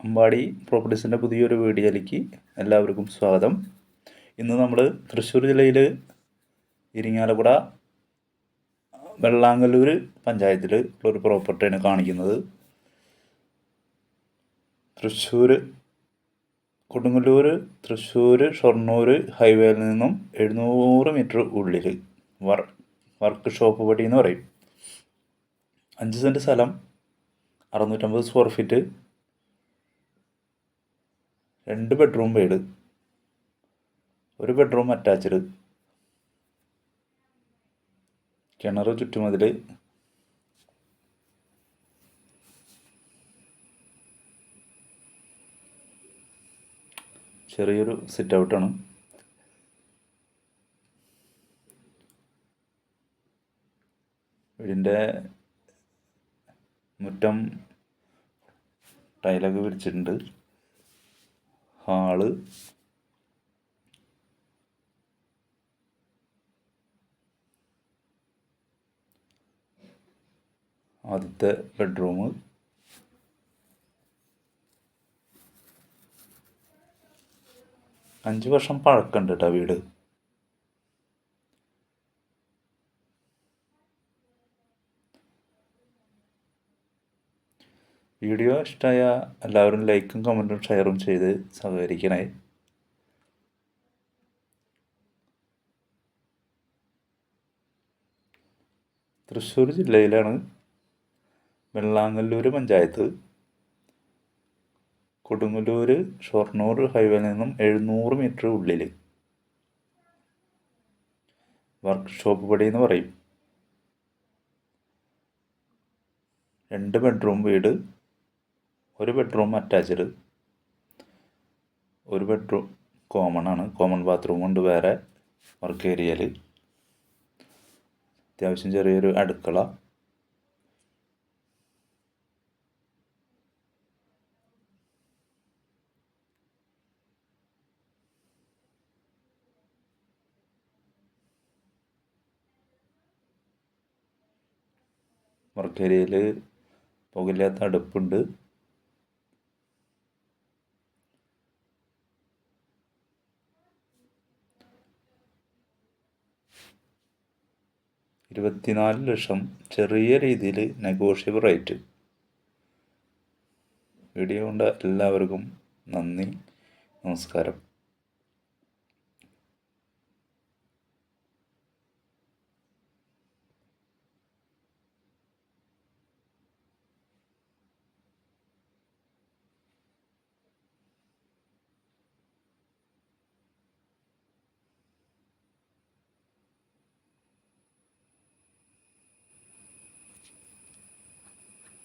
അമ്പാടി പ്രോപ്പർട്ടീസിൻ്റെ പുതിയൊരു വീഡിയോയിലേക്ക് എല്ലാവർക്കും സ്വാഗതം. ഇന്ന് നമ്മൾ തൃശ്ശൂർ ജില്ലയിൽ ഇരിങ്ങാലക്കുട വെള്ളാങ്കല്ലൂർ പഞ്ചായത്തിൽ ഉള്ളൊരു പ്രോപ്പർട്ടിയാണ് കാണിക്കുന്നത്. കൊടുങ്ങല്ലൂർ തൃശ്ശൂർ ഷൊർണൂർ ഹൈവേയിൽ നിന്നും 700 മീറ്റർ ഉള്ളിൽ വർക്ക് ഷോപ്പ് പടി എന്ന് പറയും. 5 സെൻറ്റ് സ്ഥലം, 650 സ്ക്വയർ ഫീറ്റ്, 2 ബെഡ്റൂം വീട്, 1 ബെഡ്റൂം അറ്റാച്ച്ഡ്, കിണർ, ചുറ്റുമതിൽ, ചെറിയൊരു സിറ്റ് ഔട്ടാണ്. വീടിൻ്റെ മുറ്റം ടൈലൊക്കെ വിരിച്ചിട്ടുണ്ട്. ഹാള്, ആദ്യത്തെ ബെഡ്റൂം, അഞ്ച് വർഷം പഴക്കമുണ്ട് കേട്ടോ വീട്. വീഡിയോ ഇഷ്ടമായ എല്ലാവരും ലൈക്കും കമൻറ്റും ഷെയറും ചെയ്ത് സഹകരിക്കണേ. തൃശ്ശൂർ ജില്ലയിലാണ്, വെള്ളാങ്കല്ലൂർ പഞ്ചായത്ത്, കൊടുങ്ങല്ലൂർ ഷൊർണൂർ ഹൈവേയിൽ നിന്നും 700 മീറ്റർ ഉള്ളിൽ, വർക്ക്ഷോപ്പ് പടി എന്ന് പറയും. 2 ബെഡ്റൂം വീട്, 1 ബെഡ്റൂം അറ്റാച്ച്ഡ്, 1 ബെഡ്റൂം കോമൺ ആണ്. കോമൺ ബാത്റൂം ഉണ്ട് വേറെ വർക്ക് ഏരിയയിൽ. അത്യാവശ്യം ചെറിയൊരു അടുക്കള, വർക്ക് ഏരിയയിൽ പുകയില്ലാത്ത അടുപ്പുണ്ട്. $24,00,000 ചെറിയ രീതിയിൽ നെഗോഷ്യബിൾ റേറ്റ്. വീഡിയോ കണ്ട എല്ലാവർക്കും നന്ദി, നമസ്കാരം.